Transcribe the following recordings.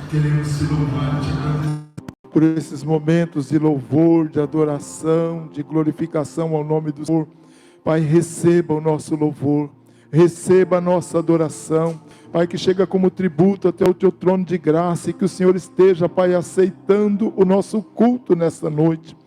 queremos te louvar e te agradecer por esses momentos de louvor, de adoração, de glorificação ao nome do Senhor. Pai, receba o nosso louvor, receba a nossa adoração, Pai, que chega como tributo até o teu trono de graça, e que o Senhor esteja, Pai, aceitando o nosso culto nesta noite.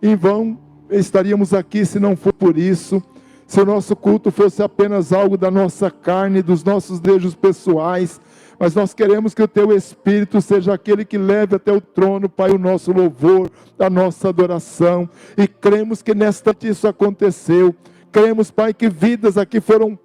Em vão estaríamos aqui se não for por isso. Se o nosso culto fosse apenas algo da nossa carne, dos nossos desejos pessoais, mas nós queremos que o Teu Espírito seja aquele que leve até o trono, Pai, o nosso louvor, a nossa adoração, e cremos que nesta noite isso aconteceu. Cremos, Pai, que vidas aqui foram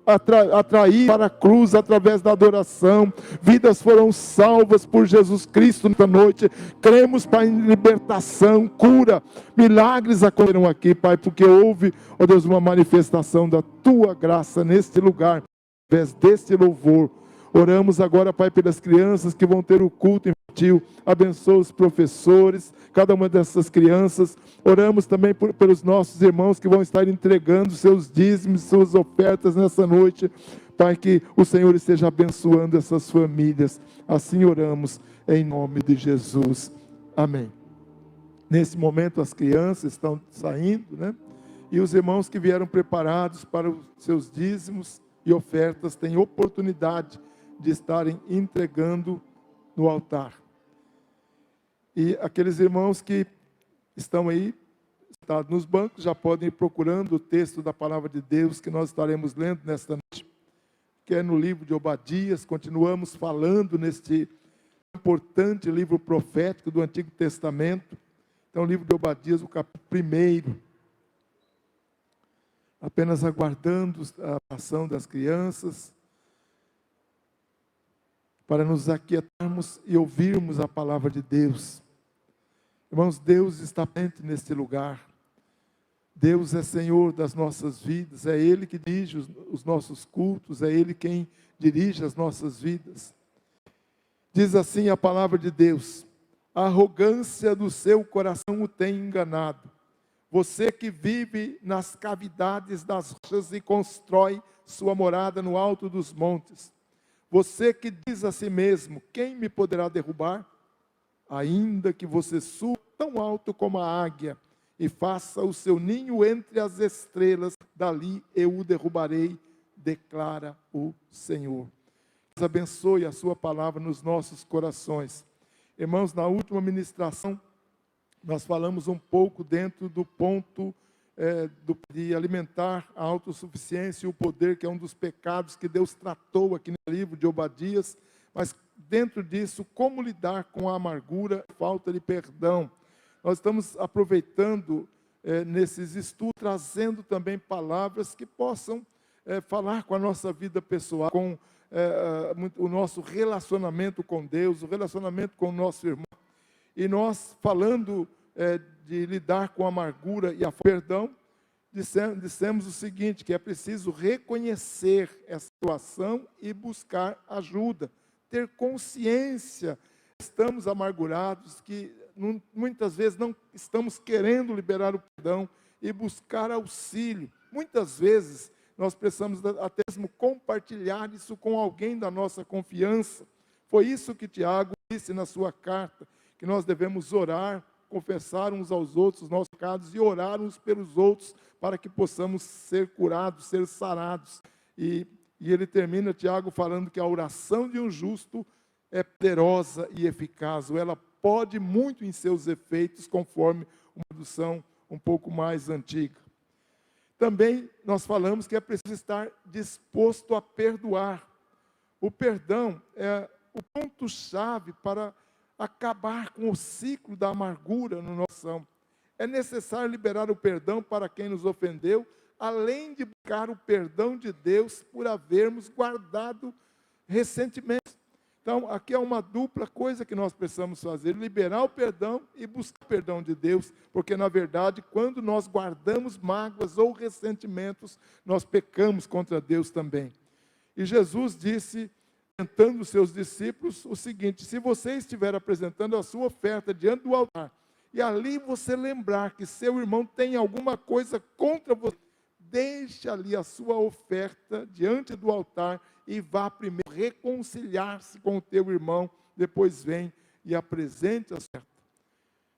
atraídas para a cruz através da adoração, vidas foram salvas por Jesus Cristo nesta noite. Cremos, Pai, em libertação, cura, milagres aconteceram aqui, Pai, porque houve, ó Deus, uma manifestação da Tua graça neste lugar, através deste louvor. Oramos agora, Pai, pelas crianças que vão ter o culto infantil. Abençoa os professores, cada uma dessas crianças. Oramos também pelos nossos irmãos que vão estar entregando seus dízimos, suas ofertas nessa noite. Pai, que o Senhor esteja abençoando essas famílias. Assim oramos, em nome de Jesus. Amém. Nesse momento as crianças estão saindo, né? E os irmãos que vieram preparados para os seus dízimos e ofertas têm oportunidade de estarem entregando no altar. E aqueles irmãos que estão aí, sentados nos bancos, já podem ir procurando o texto da palavra de Deus que nós estaremos lendo nesta noite, que é no livro de Obadias. Continuamos falando neste importante livro profético do Antigo Testamento. Então, o livro de Obadias, o capítulo 1, apenas aguardando a ação das crianças, para nos aquietarmos e ouvirmos a palavra de Deus. Irmãos, Deus está presente neste lugar. Deus é Senhor das nossas vidas, é Ele que dirige os nossos cultos, é Ele quem dirige as nossas vidas. Diz assim a palavra de Deus: a arrogância do seu coração o tem enganado. Você que vive nas cavidades das rochas e constrói sua morada no alto dos montes. Você que diz a si mesmo: quem me poderá derrubar? Ainda que você suba tão alto como a águia e faça o seu ninho entre as estrelas, dali eu o derrubarei, declara o Senhor. Deus abençoe a sua palavra nos nossos corações. Irmãos, na última ministração, nós falamos um pouco dentro do ponto de alimentar a autossuficiência e o poder, que é um dos pecados que Deus tratou aqui no livro de Obadias, mas dentro disso, como lidar com a amargura, a falta de perdão. Nós estamos aproveitando nesses estudos, trazendo também palavras que possam falar com a nossa vida pessoal, com o nosso relacionamento com Deus, o relacionamento com o nosso irmão. E nós, falando de lidar com a amargura e a perdão, dissemos o seguinte, que é preciso reconhecer essa situação e buscar ajuda, ter consciência, estamos amargurados, que muitas vezes não estamos querendo liberar o perdão e buscar auxílio. Muitas vezes nós precisamos até mesmo compartilhar isso com alguém da nossa confiança. Foi isso que Tiago disse na sua carta, que nós devemos orar, confessar uns aos outros os nossos pecados e orar uns pelos outros para que possamos ser curados, ser sarados. E ele termina, Tiago, falando que a oração de um justo é poderosa e eficaz, ou ela pode muito em seus efeitos, conforme uma tradução um pouco mais antiga. Também nós falamos que é preciso estar disposto a perdoar. O perdão é o ponto-chave para acabar com o ciclo da amargura no nosso coração. É necessário liberar o perdão para quem nos ofendeu, além de buscar o perdão de Deus por havermos guardado ressentimentos. Então, aqui é uma dupla coisa que nós precisamos fazer: liberar o perdão e buscar o perdão de Deus, porque, na verdade, quando nós guardamos mágoas ou ressentimentos, nós pecamos contra Deus também. E Jesus disse, orientando os seus discípulos, o seguinte: se você estiver apresentando a sua oferta diante do altar, e ali você lembrar que seu irmão tem alguma coisa contra você, deixe ali a sua oferta diante do altar e vá primeiro reconciliar-se com o teu irmão, depois vem e apresente a oferta.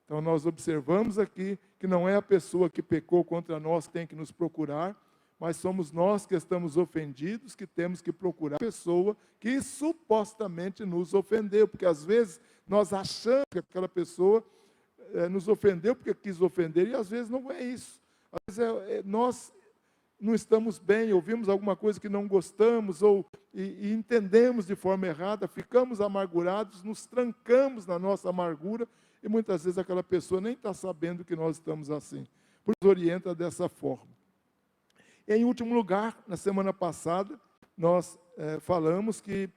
Então nós observamos aqui que não é a pessoa que pecou contra nós que tem que nos procurar, mas somos nós que estamos ofendidos, que temos que procurar a pessoa que supostamente nos ofendeu, porque às vezes nós achamos que aquela pessoa nos ofendeu porque quis ofender, e às vezes não é isso. Às vezes nós não estamos bem, ouvimos alguma coisa que não gostamos, e entendemos de forma errada, ficamos amargurados, nos trancamos na nossa amargura, e muitas vezes aquela pessoa nem está sabendo que nós estamos assim. Por isso, nos orienta dessa forma. E, em último lugar, na semana passada, nós falamos que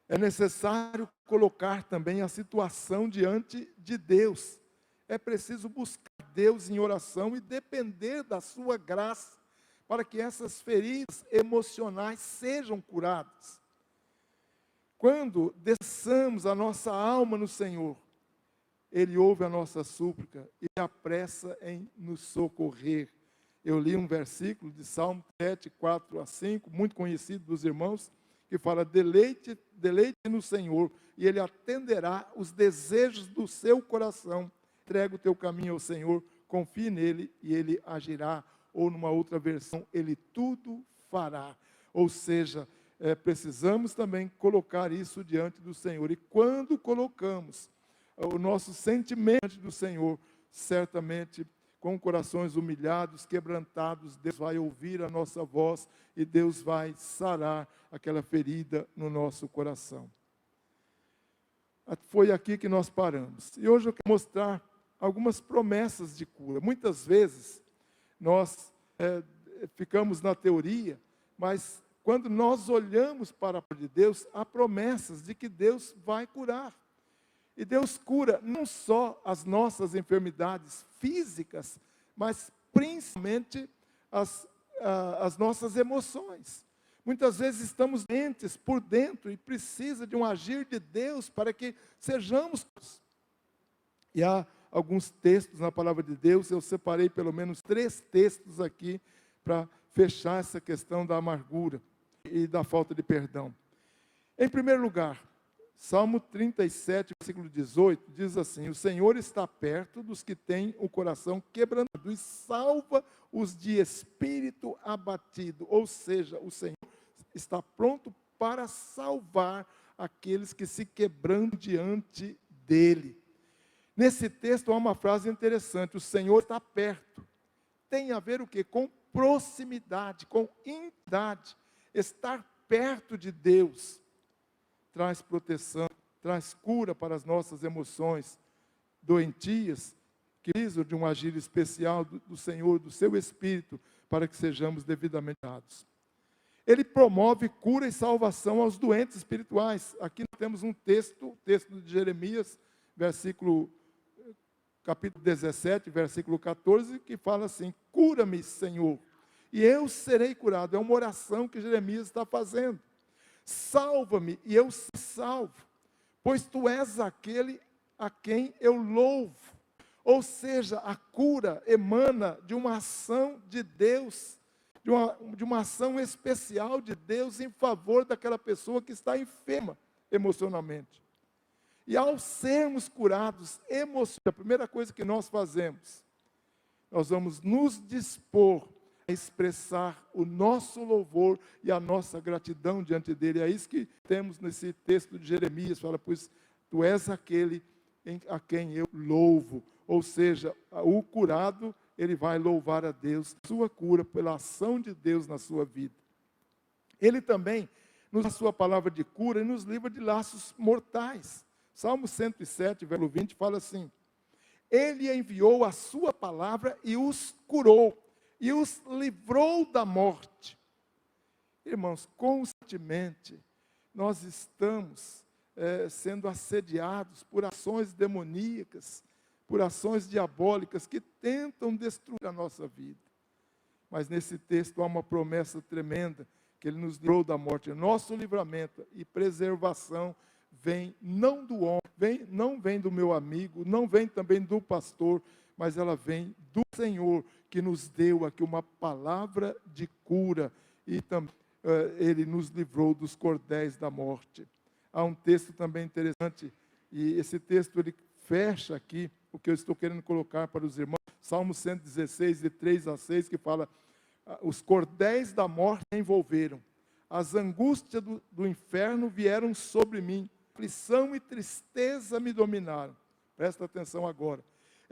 é necessário colocar também a situação diante de Deus. É preciso buscar Deus em oração e depender da sua graça para que essas feridas emocionais sejam curadas. Quando desçamos a nossa alma no Senhor, Ele ouve a nossa súplica e apressa em nos socorrer. Eu li um versículo de Salmo 7, 4 a 5, muito conhecido dos irmãos, que fala: deleite no Senhor, e Ele atenderá os desejos do seu coração. Entrega o teu caminho ao Senhor, confie nele e Ele agirá. Ou numa outra versão, Ele tudo fará. Ou seja, precisamos também colocar isso diante do Senhor. E quando colocamos o nosso sentimento diante do Senhor, certamente, com corações humilhados, quebrantados, Deus vai ouvir a nossa voz e Deus vai sarar aquela ferida no nosso coração. Foi aqui que nós paramos. E hoje eu quero mostrar algumas promessas de cura. Muitas vezes nós ficamos na teoria, mas quando nós olhamos para a palavra de Deus, há promessas de que Deus vai curar. E Deus cura não só as nossas enfermidades físicas, mas principalmente as nossas emoções. Muitas vezes estamos doentes por dentro e precisa de um agir de Deus para que sejamos. E há alguns textos na palavra de Deus, eu separei pelo menos 3 textos aqui para fechar essa questão da amargura e da falta de perdão. Em primeiro lugar, Salmo 37, versículo 18, diz assim: o Senhor está perto dos que têm o coração quebrantado e salva os de espírito abatido. Ou seja, o Senhor está pronto para salvar aqueles que se quebrantam diante dEle. Nesse texto há uma frase interessante: o Senhor está perto. Tem a ver o quê? Com proximidade, com intimidade. Estar perto de Deus traz proteção, traz cura para as nossas emoções doentias, que precisam de um agir especial do Senhor, do seu Espírito, para que sejamos devidamente dados. Ele promove cura e salvação aos doentes espirituais. Aqui nós temos um texto de Jeremias, capítulo 17, versículo 14, que fala assim: cura-me, Senhor, e eu serei curado. É uma oração que Jeremias está fazendo. Salva-me e eu te salvo, pois tu és aquele a quem eu louvo. Ou seja, a cura emana de uma ação de Deus, de uma ação especial de Deus em favor daquela pessoa que está enferma emocionalmente. E ao sermos curados emocionalmente, a primeira coisa que nós fazemos, nós vamos nos dispor a expressar o nosso louvor e a nossa gratidão diante dele. É isso que temos nesse texto de Jeremias, fala: pois tu és aquele a quem eu louvo. Ou seja, o curado, ele vai louvar a Deus, sua cura, pela ação de Deus na sua vida. Ele também, na sua palavra de cura, nos livra de laços mortais. Salmo 107, versículo 20, fala assim: Ele enviou a sua palavra e os curou, e os livrou da morte. Irmãos, constantemente nós estamos sendo assediados por ações demoníacas, por ações diabólicas que tentam destruir a nossa vida. Mas nesse texto há uma promessa tremenda, que Ele nos livrou da morte. Nosso livramento e preservação vem não do homem, não vem do meu amigo, não vem também do pastor, mas ela vem do Senhor, que nos deu aqui uma palavra de cura e também ele nos livrou dos cordéis da morte. Há um texto também interessante, e esse texto ele fecha aqui o que eu estou querendo colocar para os irmãos, Salmo 116, de 3 a 6, que fala: os cordéis da morte me envolveram, as angústias do inferno vieram sobre mim, aflição e tristeza me dominaram. Presta atenção agora.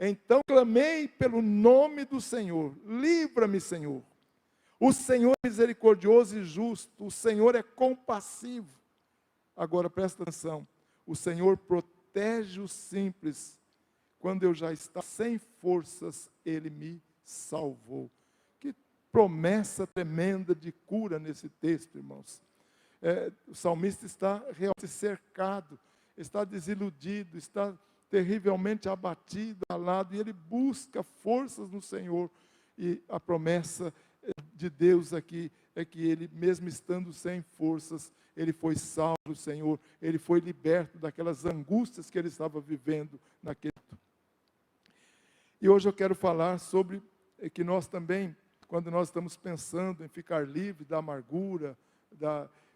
Então clamei pelo nome do Senhor, livra-me, Senhor. O Senhor é misericordioso e justo, o Senhor é compassivo. Agora presta atenção, o Senhor protege os simples. Quando eu já estava sem forças, Ele me salvou. Que promessa tremenda de cura nesse texto, irmãos. O salmista está realmente cercado, está desiludido, está terrivelmente abatido, alado, e ele busca forças no Senhor. E a promessa de Deus aqui é que ele, mesmo estando sem forças, ele foi salvo do Senhor, ele foi liberto daquelas angústias que ele estava vivendo naquele momento. E hoje eu quero falar sobre que nós também, quando nós estamos pensando em ficar livre da amargura,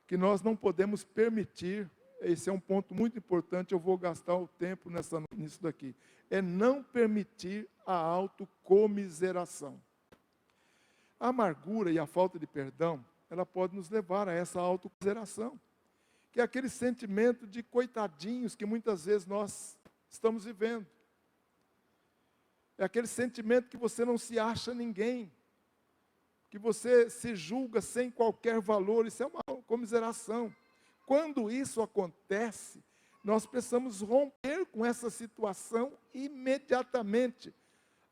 que nós não podemos permitir, esse é um ponto muito importante, eu vou gastar o tempo nisso daqui, é não permitir a autocomiseração. A amargura e a falta de perdão, ela pode nos levar a essa autocomiseração, que é aquele sentimento de coitadinhos que muitas vezes nós estamos vivendo. É aquele sentimento que você não se acha ninguém, que você se julga sem qualquer valor. Isso é uma comiseração. Quando isso acontece, nós precisamos romper com essa situação imediatamente,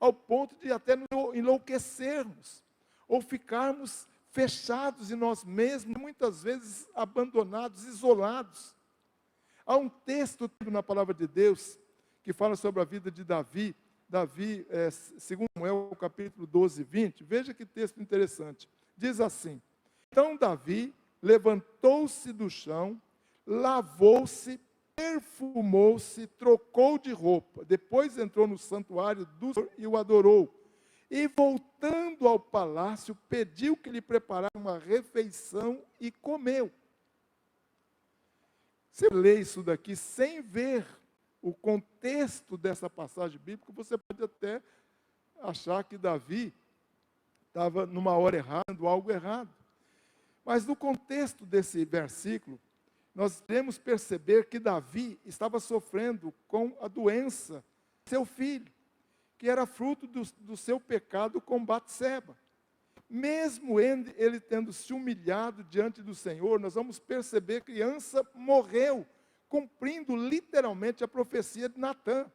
ao ponto de até nos enlouquecermos, ou ficarmos fechados em nós mesmos, muitas vezes abandonados, isolados. Há um texto na palavra de Deus que fala sobre a vida de Davi. Davi, segundo Samuel, capítulo 12, 20, veja que texto interessante. Diz assim: então Davi levantou-se do chão, lavou-se, perfumou-se, trocou de roupa, depois entrou no santuário do Senhor e o adorou. E voltando ao palácio, pediu que lhe preparasse uma refeição e comeu. Você lê isso daqui sem ver o contexto dessa passagem bíblica, você pode até achar que Davi estava numa hora errada, algo errado. Mas no contexto desse versículo, nós devemos perceber que Davi estava sofrendo com a doença de seu filho, que era fruto do seu pecado com Batseba. Mesmo ele tendo se humilhado diante do Senhor, nós vamos perceber que a criança morreu, cumprindo literalmente a profecia de Natã.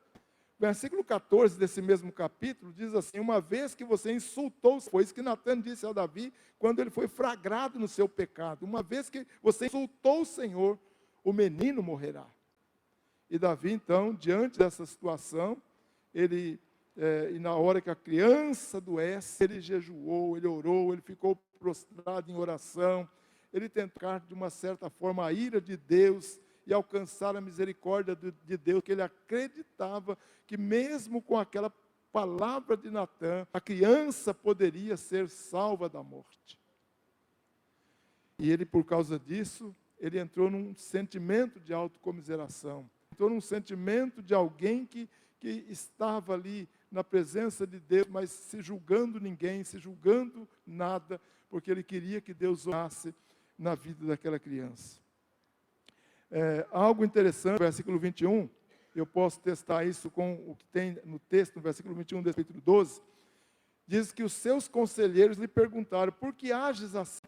Versículo 14 desse mesmo capítulo diz assim: uma vez que você insultou, foi isso que Natã disse a Davi quando ele foi flagrado no seu pecado, uma vez que você insultou o Senhor, o menino morrerá. E Davi então, diante dessa situação, e na hora que a criança adoece, ele jejuou, ele orou, ele ficou prostrado em oração, ele tentou de uma certa forma a ira de Deus e alcançar a misericórdia de Deus, que ele acreditava que mesmo com aquela palavra de Natã, a criança poderia ser salva da morte. E ele, por causa disso, ele entrou num sentimento de autocomiseração, entrou num sentimento de alguém que estava ali na presença de Deus, mas se julgando ninguém, se julgando nada, porque ele queria que Deus orasse na vida daquela criança. Algo interessante, no versículo 21, eu posso testar isso com o que tem no texto, no versículo 21 do capítulo 12, diz que os seus conselheiros lhe perguntaram: por que ages assim?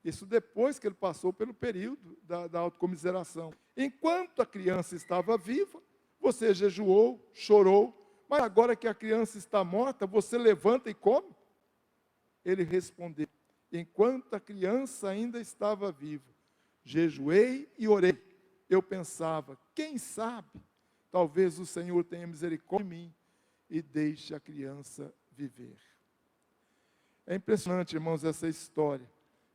Isso depois que ele passou pelo período da autocomiseração. Enquanto a criança estava viva, você jejuou, chorou, mas agora que a criança está morta, você levanta e come? Ele respondeu: enquanto a criança ainda estava viva, jejuei e orei. Eu pensava, quem sabe, talvez o Senhor tenha misericórdia de mim e deixe a criança viver. É impressionante, irmãos, essa história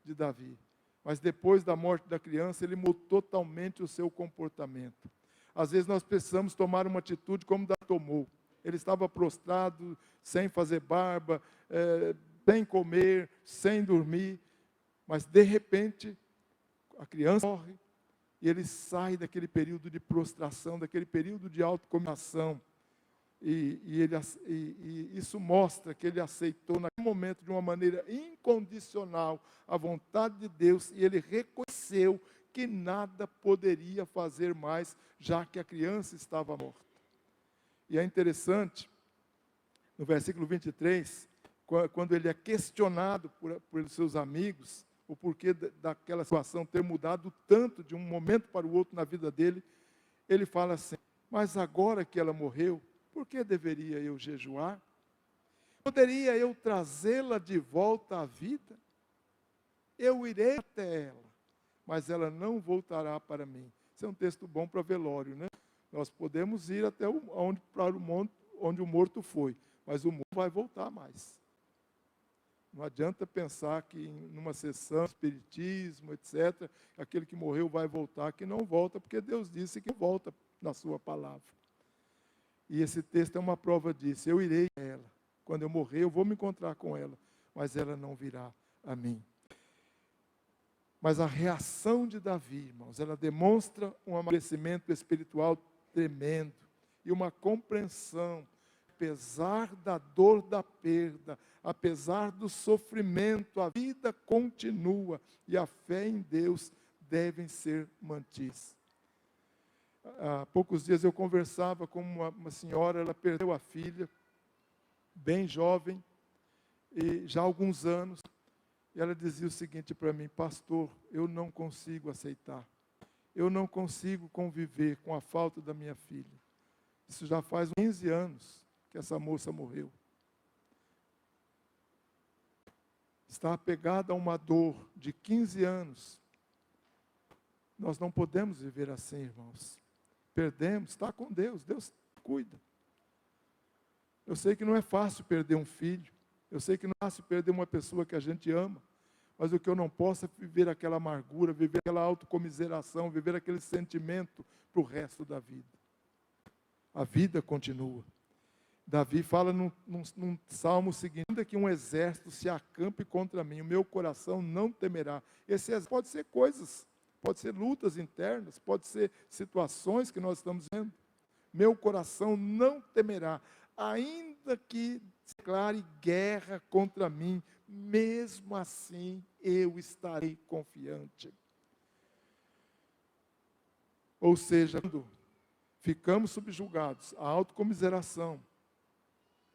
de Davi. Mas depois da morte da criança, ele mudou totalmente o seu comportamento. Às vezes nós precisamos tomar uma atitude como Davi tomou. ele estava prostrado, sem fazer barba, sem comer, sem dormir, mas de repente a criança morre e ele sai daquele período de prostração, daquele período de autocomiseração. E isso mostra que ele aceitou naquele momento de uma maneira incondicional a vontade de Deus, e ele reconheceu que nada poderia fazer mais, já que a criança estava morta. E é interessante, no versículo 23, quando ele é questionado por seus amigos, o porquê daquela situação ter mudado tanto de um momento para o outro na vida dele, ele fala assim: mas agora que ela morreu, por que deveria eu jejuar? Poderia eu trazê-la de volta à vida? Eu irei até ela, mas ela não voltará para mim. Isso é um texto bom para velório, né? Nós podemos ir até onde o morto foi, mas o morto vai voltar mais. Não adianta pensar que numa sessão de espiritismo, etc., aquele que morreu vai voltar, que não volta, porque Deus disse que volta na sua palavra. E esse texto é uma prova disso. Eu irei a ela. Quando eu morrer, eu vou me encontrar com ela, mas ela não virá a mim. Mas a reação de Davi, irmãos, ela demonstra um amadurecimento espiritual tremendo e uma compreensão. Apesar da dor da perda, apesar do sofrimento, a vida continua e a fé em Deus devem ser mantidas. Há poucos dias eu conversava com uma senhora, ela perdeu a filha, bem jovem, e já há alguns anos, e ela dizia o seguinte para mim: pastor, eu não consigo aceitar, eu não consigo conviver com a falta da minha filha. Isso já faz 15 anos que essa moça morreu. Está apegada a uma dor de 15 anos. Nós não podemos viver assim, irmãos. Perdemos, está com Deus, Deus cuida. Eu sei que não é fácil perder um filho, eu sei que não é fácil perder uma pessoa que a gente ama, mas o que eu não posso é viver aquela amargura, viver aquela autocomiseração, viver aquele sentimento para o resto da vida. A vida continua. Davi fala num salmo seguinte: ainda que um exército se acampe contra mim, o meu coração não temerá. Esse exército pode ser coisas, pode ser lutas internas, pode ser situações que nós estamos vendo. Meu coração não temerá, ainda que declare guerra contra mim, mesmo assim eu estarei confiante. Ou seja, quando ficamos subjugados à autocomiseração,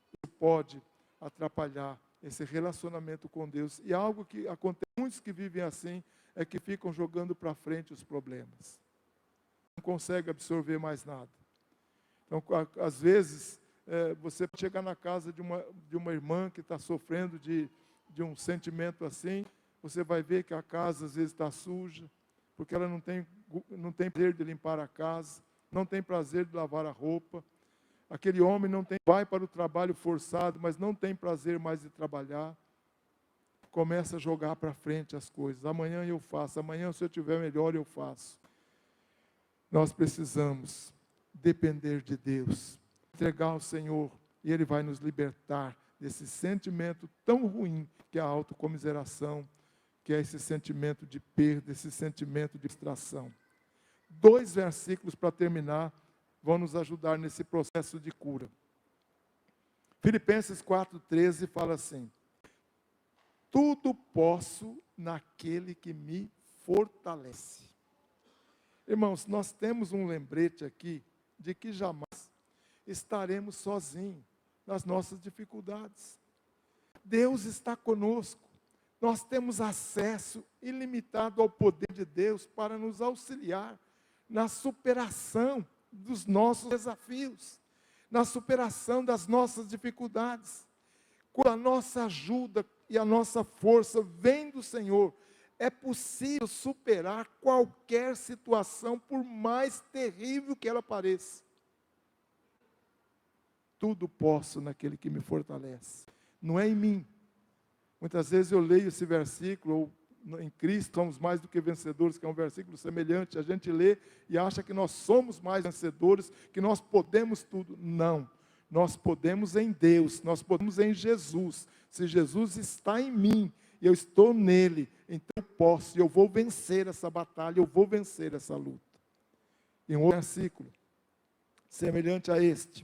isso pode atrapalhar esse relacionamento com Deus. E algo que acontece, muitos que vivem assim, é que ficam jogando para frente os problemas. Não consegue absorver mais nada. Então, às vezes, você pode chegar na casa de uma irmã que está sofrendo de um sentimento assim, você vai ver que a casa às vezes está suja, porque ela não tem prazer de limpar a casa, não tem prazer de lavar a roupa. Aquele homem vai para o trabalho forçado, mas não tem prazer mais de trabalhar. Começa a jogar para frente as coisas. Amanhã eu faço, amanhã se eu tiver melhor eu faço. Nós precisamos depender de Deus, entregar ao Senhor, e Ele vai nos libertar desse sentimento tão ruim que é a autocomiseração, que é esse sentimento de perda, esse sentimento de frustração. 2 versículos para terminar vão nos ajudar nesse processo de cura. Filipenses 4,13 fala assim: tudo posso naquele que me fortalece. Irmãos, nós temos um lembrete aqui de que jamais estaremos sozinhos nas nossas dificuldades. Deus está conosco. Nós temos acesso ilimitado ao poder de Deus para nos auxiliar na superação dos nossos desafios, na superação das nossas dificuldades. Com a nossa ajuda e a nossa força vem do Senhor, é possível superar qualquer situação, por mais terrível que ela pareça. Tudo posso naquele que me fortalece. Não é em mim. Muitas vezes eu leio esse versículo, ou em Cristo somos mais do que vencedores, que é um versículo semelhante, a gente lê e acha que nós somos mais vencedores, que nós podemos tudo. Não. nós podemos em Deus, nós podemos em Jesus. Se Jesus está em mim e eu estou nele, então eu posso, eu vou vencer essa batalha, eu vou vencer essa luta. Em um outro versículo, semelhante a este,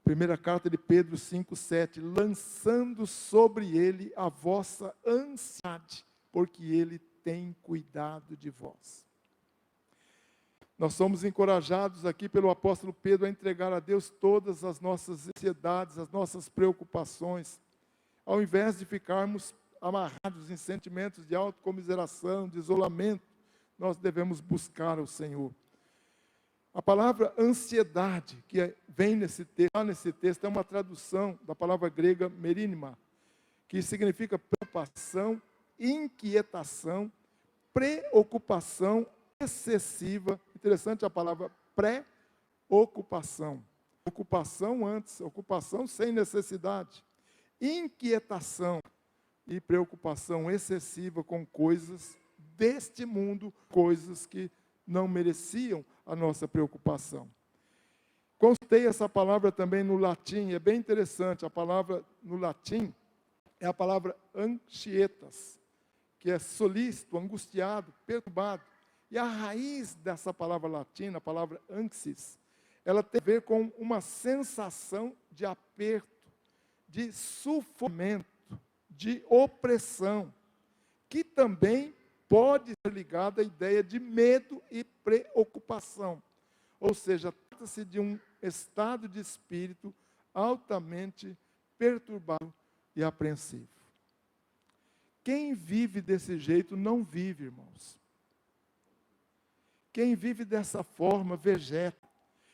primeira carta de Pedro 5,7, lançando sobre ele a vossa ansiedade, porque ele tem cuidado de vós. Nós somos encorajados aqui pelo apóstolo Pedro a entregar a Deus todas as nossas ansiedades, as nossas preocupações, ao invés de ficarmos amarrados em sentimentos de autocomiseração, de isolamento, nós devemos buscar o Senhor. A palavra ansiedade, que vem nesse texto, é uma tradução da palavra grega merínima, que significa preocupação, inquietação, preocupação excessiva. Interessante a palavra pré-ocupação. Ocupação antes, ocupação sem necessidade. Inquietação e preocupação excessiva com coisas deste mundo, coisas que não mereciam a nossa preocupação. Consultei essa palavra também no latim, é bem interessante, a palavra no latim é a palavra anxietas, que é solícito, angustiado, perturbado. E a raiz dessa palavra latina, a palavra anxis, ela tem a ver com uma sensação de aperto, de sufocamento, de opressão, que também pode ser ligada à ideia de medo e preocupação. Ou seja, trata-se de um estado de espírito altamente perturbado e apreensivo. Quem vive desse jeito não vive, irmãos. Quem vive dessa forma vegeta.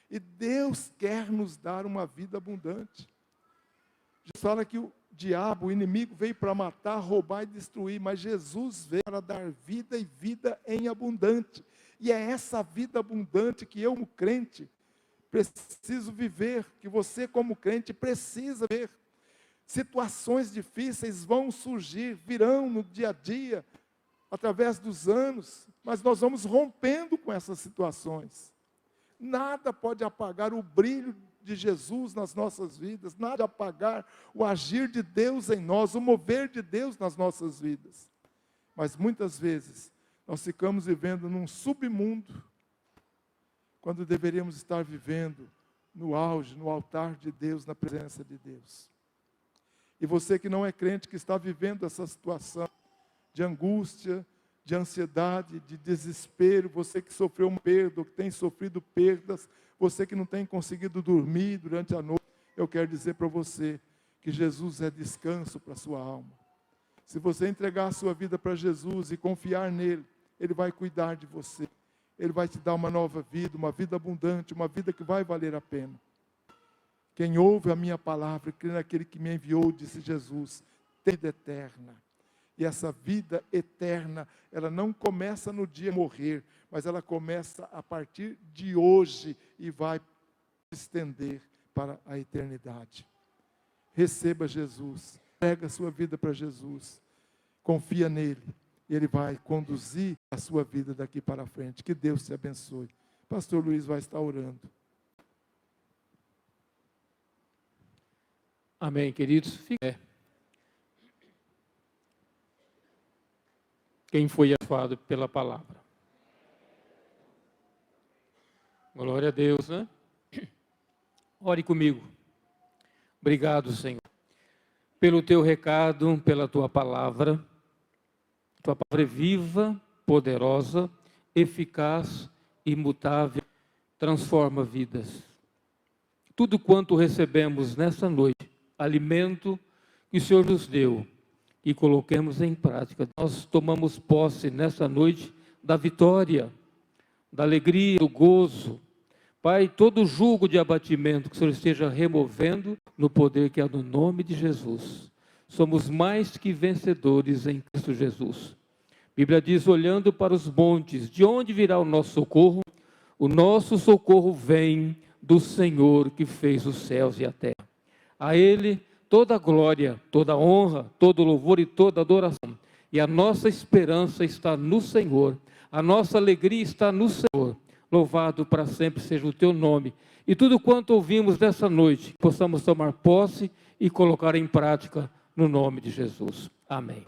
E Deus quer nos dar uma vida abundante. Jesus fala que o diabo, o inimigo, veio para matar, roubar e destruir, mas Jesus veio para dar vida e vida em abundante. E é essa vida abundante que eu, como crente, preciso viver, que você, como crente, precisa ver. Situações difíceis vão surgir, virão no dia a dia, através dos anos, mas nós vamos rompendo com essas situações. Nada pode apagar o brilho de Jesus nas nossas vidas, nada apagar o agir de Deus em nós, o mover de Deus nas nossas vidas. Mas muitas vezes nós ficamos vivendo num submundo, quando deveríamos estar vivendo no auge, no altar de Deus, na presença de Deus. E você que não é crente, que está vivendo essa situação de angústia, de ansiedade, de desespero, você que sofreu uma perda, que tem sofrido perdas, você que não tem conseguido dormir durante a noite, eu quero dizer para você que Jesus é descanso para a sua alma. Se você entregar a sua vida para Jesus e confiar nele, ele vai cuidar de você. Ele vai te dar uma nova vida, uma vida abundante, uma vida que vai valer a pena. Quem ouve a minha palavra, crê naquele que me enviou, disse Jesus, tem vida eterna. E essa vida eterna, ela não começa no dia de morrer, mas ela começa a partir de hoje e vai se estender para a eternidade. Receba Jesus, entrega a sua vida para Jesus, confia nele, e ele vai conduzir a sua vida daqui para frente. Que Deus te abençoe. Pastor Luiz vai estar orando. Amém, queridos. Fique. Quem foi abençoado pela palavra? Glória a Deus, né? Ore comigo. Obrigado, Senhor, pelo teu recado, pela tua palavra. Tua palavra é viva, poderosa, eficaz, imutável, transforma vidas. Tudo quanto recebemos nessa noite, alimento que o Senhor nos deu, e coloquemos em prática. Nós tomamos posse nessa noite da vitória, da alegria, do gozo. Pai, todo jugo de abatimento que o Senhor esteja removendo no poder que há no nome de Jesus. Somos mais que vencedores em Cristo Jesus. A Bíblia diz, olhando para os montes, de onde virá o nosso socorro? O nosso socorro vem do Senhor que fez os céus e a terra. A Ele toda a glória, toda a honra, todo o louvor e toda a adoração. E a nossa esperança está no Senhor, a nossa alegria está no Senhor. Louvado para sempre seja o teu nome. E tudo quanto ouvimos dessa noite, possamos tomar posse e colocar em prática no nome de Jesus. Amém.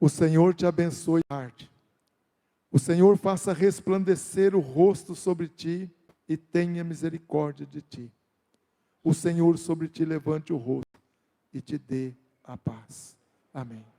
O Senhor te abençoe tarde. O Senhor faça resplandecer o rosto sobre ti e tenha misericórdia de ti. O Senhor sobre ti levante o rosto e te dê a paz. Amém.